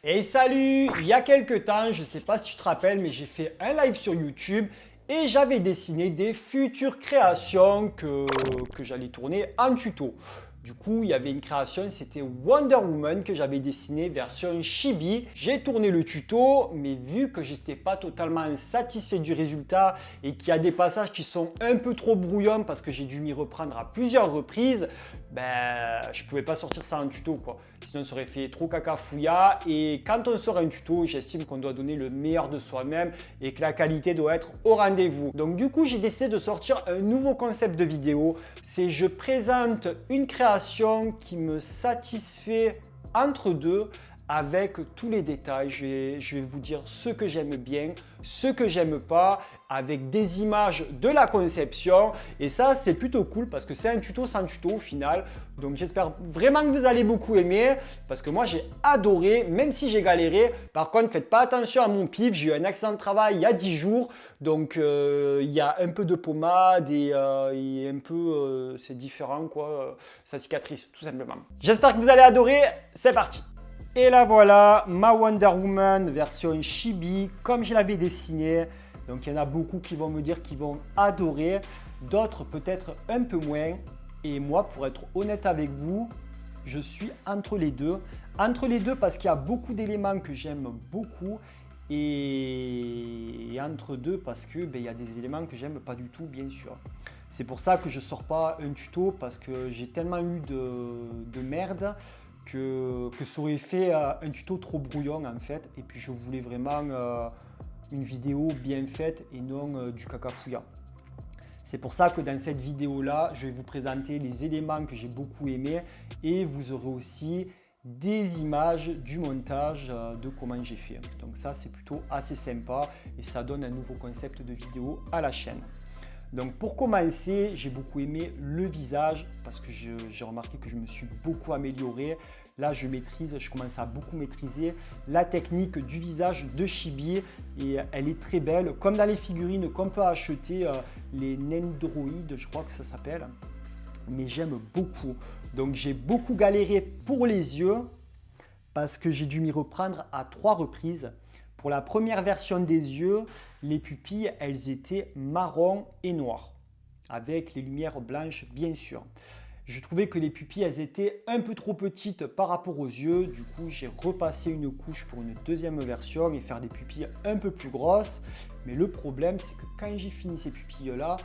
Et salut! Il y a quelques temps, je ne sais pas si tu te rappelles, mais j'ai fait un live sur YouTube et j'avais dessiné des futures créations que j'allais tourner en tuto. Du coup, il y avait une création, c'était Wonder Woman que j'avais dessiné version chibi. J'ai tourné le tuto, mais vu que j'étais pas totalement satisfait du résultat et qu'il y a des passages qui sont un peu trop brouillons parce que j'ai dû m'y reprendre à plusieurs reprises, je pouvais pas sortir ça en tuto quoi. Sinon ça aurait fait trop cacafouilla, et quand on sort un tuto, j'estime qu'on doit donner le meilleur de soi-même et que la qualité doit être au rendez-vous. Donc du coup, j'ai décidé de sortir un nouveau concept de vidéo. C'est je présente une création qui me satisfait entre deux avec tous les détails. Je vais vous dire ce que j'aime bien, ce que j'aime pas, avec des images de la conception. Et ça, c'est plutôt cool parce que c'est un tuto sans tuto au final. Donc j'espère vraiment que vous allez beaucoup aimer parce que moi j'ai adoré, même si j'ai galéré. Par contre, faites pas attention à mon pif, j'ai eu un accident de travail il y a 10 jours. Donc il y a un peu de pommade et un peu, c'est différent quoi, ça cicatrice tout simplement. J'espère que vous allez adorer, c'est parti! Et là voilà, ma Wonder Woman version chibi, comme je l'avais dessiné. Donc il y en a beaucoup qui vont me dire qu'ils vont adorer, d'autres peut-être un peu moins. Et moi, pour être honnête avec vous, je suis entre les deux. Entre les deux parce qu'il y a beaucoup d'éléments que j'aime beaucoup. Et entre deux parce que il y a des éléments que j'aime pas du tout, bien sûr. C'est pour ça que je sors pas un tuto parce que j'ai tellement eu de merde que ça aurait fait un tuto trop brouillon en fait, et puis je voulais vraiment une vidéo bien faite et non du cacafouilla. C'est pour ça que dans cette vidéo là, je vais vous présenter les éléments que j'ai beaucoup aimés et vous aurez aussi des images du montage de comment j'ai fait. Donc ça, c'est plutôt assez sympa et ça donne un nouveau concept de vidéo à la chaîne. Donc pour commencer, j'ai beaucoup aimé le visage parce que j'ai remarqué que je me suis beaucoup amélioré. Là, je commence à beaucoup maîtriser la technique du visage de Chibi et elle est très belle. Comme dans les figurines qu'on peut acheter, les Nendoroid, je crois que ça s'appelle. Mais j'aime beaucoup. Donc j'ai beaucoup galéré pour les yeux parce que j'ai dû m'y reprendre à 3 reprises. Pour la première version des yeux, les pupilles, elles étaient marron et noires, avec les lumières blanches bien sûr. Je trouvais que les pupilles, elles étaient un peu trop petites par rapport aux yeux. Du coup, j'ai repassé une couche pour une deuxième version et faire des pupilles un peu plus grosses. Mais le problème, c'est que quand j'ai fini ces pupilles-là,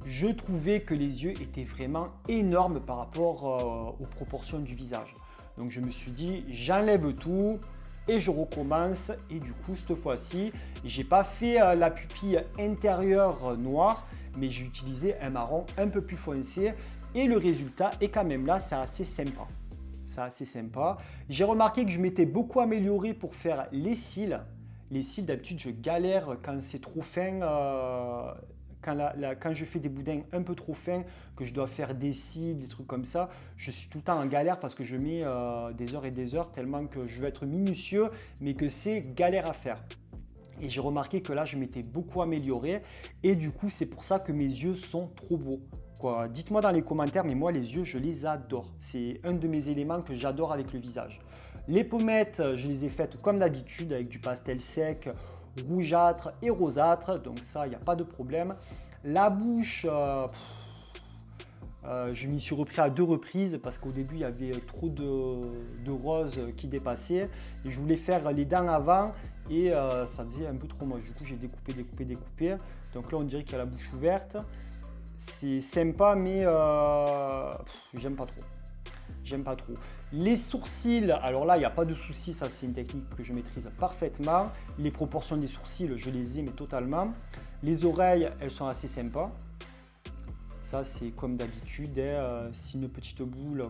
je trouvais que les yeux étaient vraiment énormes par rapport aux proportions du visage. Donc je me suis dit, j'enlève tout et je recommence. Et du coup, cette fois-ci, j'ai pas fait la pupille intérieure noire, mais j'ai utilisé un marron un peu plus foncé. Et le résultat est quand même là, c'est assez sympa. C'est assez sympa. J'ai remarqué que je m'étais beaucoup amélioré pour faire les cils. Les cils, d'habitude, je galère quand c'est trop fin. Quand je fais des boudins un peu trop fins, que je dois faire des cils, des trucs comme ça, je suis tout le temps en galère parce que je mets des heures et des heures tellement que je veux être minutieux, mais que c'est galère à faire. Et j'ai remarqué que là, je m'étais beaucoup amélioré et du coup, c'est pour ça que mes yeux sont trop beaux. Dites-moi dans les commentaires, mais moi, les yeux, je les adore. C'est un de mes éléments que j'adore avec le visage. Les pommettes, je les ai faites comme d'habitude avec du pastel sec, rougeâtre et rosâtre, donc ça, il n'y a pas de problème. La bouche, je m'y suis repris à 2 reprises parce qu'au début, il y avait trop de rose qui dépassait et je voulais faire les dents avant et ça faisait un peu trop moche. Du coup, j'ai découpé. Donc là, on dirait qu'il y a la bouche ouverte. C'est sympa, mais j'aime pas trop. J'aime pas trop. Les sourcils, alors là, il n'y a pas de souci, ça c'est une technique que je maîtrise parfaitement. Les proportions des sourcils, je les aime totalement. Les oreilles, elles sont assez sympas. Ça, c'est comme d'habitude, c'est une petite boule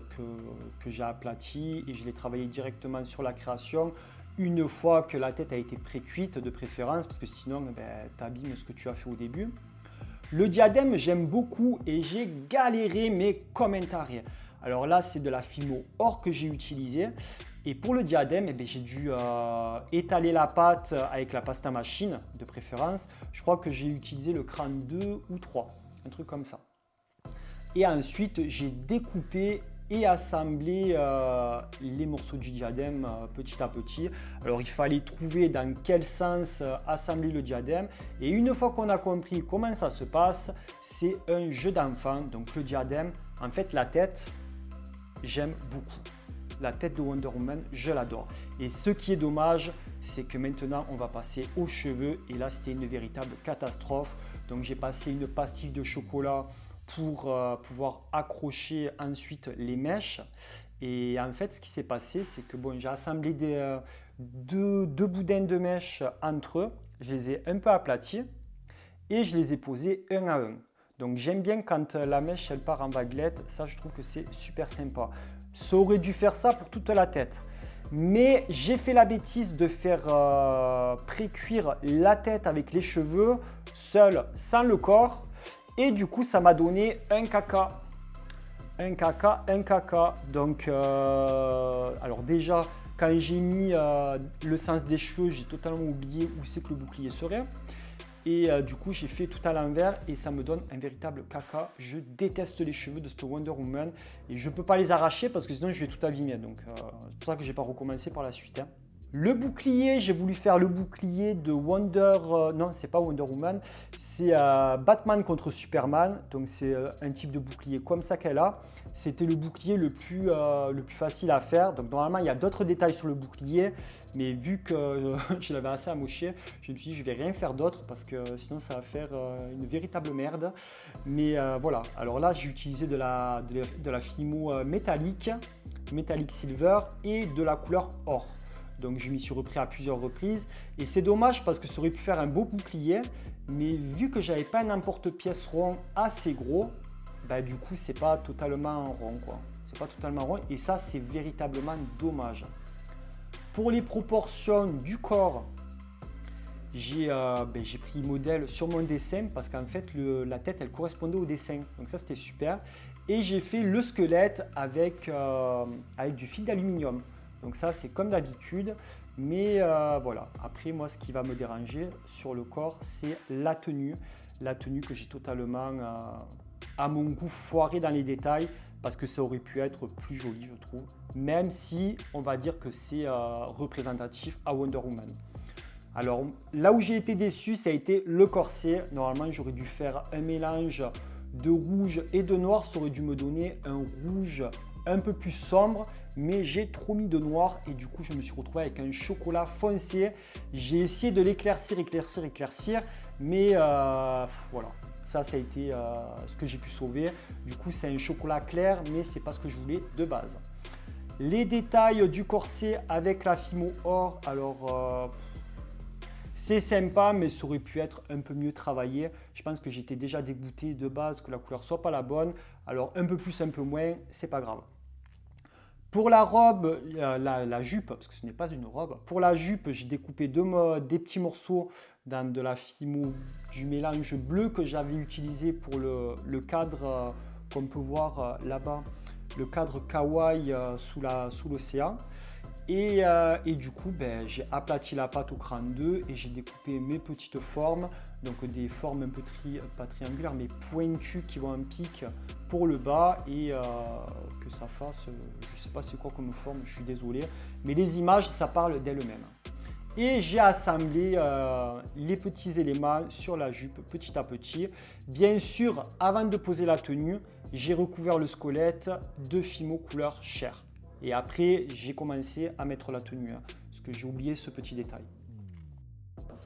que j'ai aplatie et je l'ai travaillé directement sur la création. Une fois que la tête a été pré-cuite de préférence, parce que sinon, tu abîmes ce que tu as fait au début. Le diadème, j'aime beaucoup et j'ai galéré, mais comme un taré. Alors là, c'est de la Fimo or que j'ai utilisé. Et pour le diadème, j'ai dû étaler la pâte avec la pasta machine de préférence. Je crois que j'ai utilisé le cran 2 ou 3, un truc comme ça. Et ensuite, j'ai découpé et assembler les morceaux du diadème petit à petit. Alors il fallait trouver dans quel sens assembler le diadème, et une fois qu'on a compris comment ça se passe, c'est un jeu d'enfant. Donc le diadème, en fait la tête, j'aime beaucoup. La tête de Wonder Woman, je l'adore. Et ce qui est dommage, c'est que maintenant on va passer aux cheveux, et là c'était une véritable catastrophe. Donc j'ai passé une pastille de chocolat pour pouvoir accrocher ensuite les mèches. Et en fait ce qui s'est passé, c'est que bon, j'ai assemblé deux boudins de mèches entre eux, je les ai un peu aplatis et je les ai posés un à un. Donc j'aime bien quand la mèche elle part en vaguelette, ça je trouve que c'est super sympa. Ça aurait dû faire ça pour toute la tête. Mais j'ai fait la bêtise de faire pré-cuire la tête avec les cheveux, seul, sans le corps. Et du coup, ça m'a donné un caca. Un caca. Donc, alors déjà, quand j'ai mis le sens des cheveux, j'ai totalement oublié où c'est que le bouclier serait. Et du coup, j'ai fait tout à l'envers et ça me donne un véritable caca. Je déteste les cheveux de cette Wonder Woman et je ne peux pas les arracher parce que sinon je vais tout abîmer. Donc, c'est pour ça que je n'ai pas recommencé par la suite. Hein. Le bouclier, j'ai voulu faire le bouclier de non, c'est pas Wonder Woman, c'est Batman contre Superman. Donc, c'est un type de bouclier comme ça qu'elle a. C'était le bouclier le plus facile à faire. Donc, normalement, il y a d'autres détails sur le bouclier. Mais vu que je l'avais assez amoché, je me suis dit je vais rien faire d'autre parce que sinon ça va faire une véritable merde. Mais voilà, alors là j'ai utilisé de la Fimo métallique silver et de la couleur or. Donc je m'y suis repris à plusieurs reprises et c'est dommage parce que ça aurait pu faire un beau bouclier. Mais vu que j'avais pas un emporte-pièce rond assez gros, bah, du coup c'est pas totalement rond quoi. C'est pas totalement rond et ça c'est véritablement dommage. Pour les proportions du corps, j'ai pris modèle sur mon dessin parce qu'en fait la tête elle correspondait au dessin. Donc ça c'était super. Et j'ai fait le squelette avec du fil d'aluminium. Donc ça c'est comme d'habitude. Mais voilà, après moi ce qui va me déranger sur le corps c'est la tenue. La tenue que j'ai totalement à mon goût foiré dans les détails. Parce que ça aurait pu être plus joli, je trouve. Même si on va dire que c'est représentatif à Wonder Woman. Alors là où j'ai été déçu, ça a été le corset. Normalement, j'aurais dû faire un mélange de rouge et de noir. Ça aurait dû me donner un rouge un peu plus sombre. Mais j'ai trop mis de noir et du coup, je me suis retrouvé avec un chocolat foncé. J'ai essayé de l'éclaircir. Mais voilà. Ça a été ce que j'ai pu sauver. Du coup, c'est un chocolat clair, mais ce n'est pas ce que je voulais de base. Les détails du corset avec la Fimo or, alors c'est sympa, mais ça aurait pu être un peu mieux travaillé. Je pense que j'étais déjà dégoûté de base que la couleur soit pas la bonne. Alors un peu plus, un peu moins, c'est pas grave. Pour la robe, la jupe, parce que ce n'est pas une robe, pour la jupe, j'ai découpé des petits morceaux dans de la Fimo, du mélange bleu que j'avais utilisé pour le cadre qu'on peut voir là-bas, le cadre kawaii sous l'océan. Et du coup, j'ai aplati la pâte au cran 2 et j'ai découpé mes petites formes, donc des formes un peu pas triangulaires mais pointues qui vont en pic pour le bas et que ça fasse, je sais pas c'est quoi comme forme, je suis désolé, mais les images ça parle d'elles-mêmes. Et j'ai assemblé les petits éléments sur la jupe petit à petit. Bien sûr, avant de poser la tenue, j'ai recouvert le squelette de Fimo couleur chair. Et après, j'ai commencé à mettre la tenue, parce que j'ai oublié ce petit détail.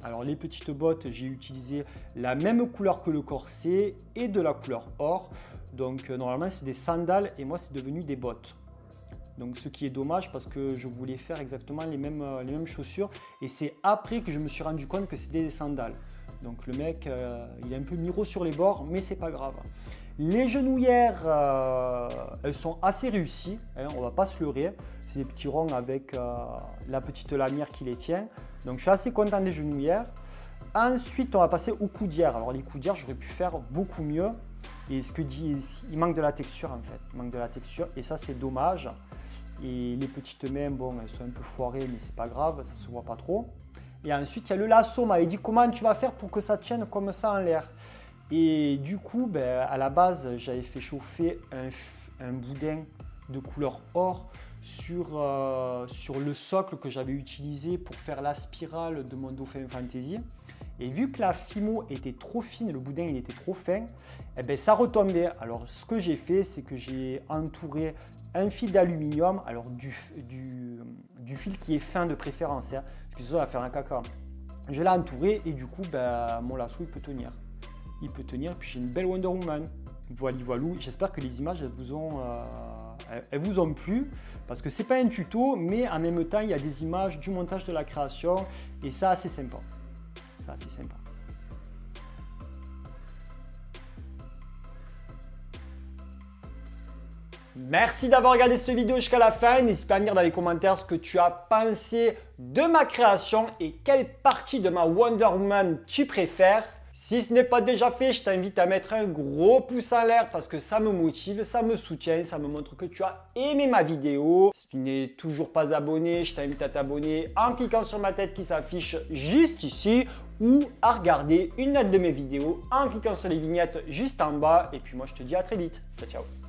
Alors les petites bottes, j'ai utilisé la même couleur que le corset et de la couleur or. Donc normalement, c'est des sandales et moi, c'est devenu des bottes. Donc ce qui est dommage parce que je voulais faire exactement les mêmes chaussures. Et c'est après que je me suis rendu compte que c'était des sandales. Donc le mec, il est un peu miro sur les bords, mais c'est pas grave. Les genouillères, elles sont assez réussies, hein, on ne va pas se leurrer. C'est des petits ronds avec la petite lanière qui les tient. Donc je suis assez content des genouillères. Ensuite, on va passer aux coudières. Alors les coudières, j'aurais pu faire beaucoup mieux. Et il manque de la texture en fait. Il manque de la texture et ça c'est dommage. Et les petites mains, bon, elles sont un peu foirées, mais c'est pas grave, ça se voit pas trop. Et ensuite, il y a le lasso. On m'avait dit comment tu vas faire pour que ça tienne comme ça en l'air. Et du coup, à la base, j'avais fait chauffer un boudin de couleur or sur le socle que j'avais utilisé pour faire la spirale de mon Dauphin Fantasy. Et vu que la fimo était trop fine, le boudin il était trop fin, eh bien, ça retombait. Alors ce que j'ai fait, c'est que j'ai entouré un fil d'aluminium, alors du fil qui est fin de préférence, hein, parce que ça va faire un caca. Je l'ai entouré et du coup, mon lasso il peut tenir. Il peut tenir, et puis j'ai une belle Wonder Woman. Voilà, j'espère que les images elles vous ont plu, parce que c'est pas un tuto, mais en même temps il y a des images du montage de la création et ça c'est sympa. Ça c'est sympa. Merci d'avoir regardé cette vidéo jusqu'à la fin. N'hésite pas à me dire dans les commentaires ce que tu as pensé de ma création et quelle partie de ma Wonder Woman tu préfères. Si ce n'est pas déjà fait, je t'invite à mettre un gros pouce en l'air parce que ça me motive, ça me soutient, ça me montre que tu as aimé ma vidéo. Si tu n'es toujours pas abonné, je t'invite à t'abonner en cliquant sur ma tête qui s'affiche juste ici ou à regarder une autre de mes vidéos en cliquant sur les vignettes juste en bas. Et puis moi, je te dis à très vite. Ciao, ciao.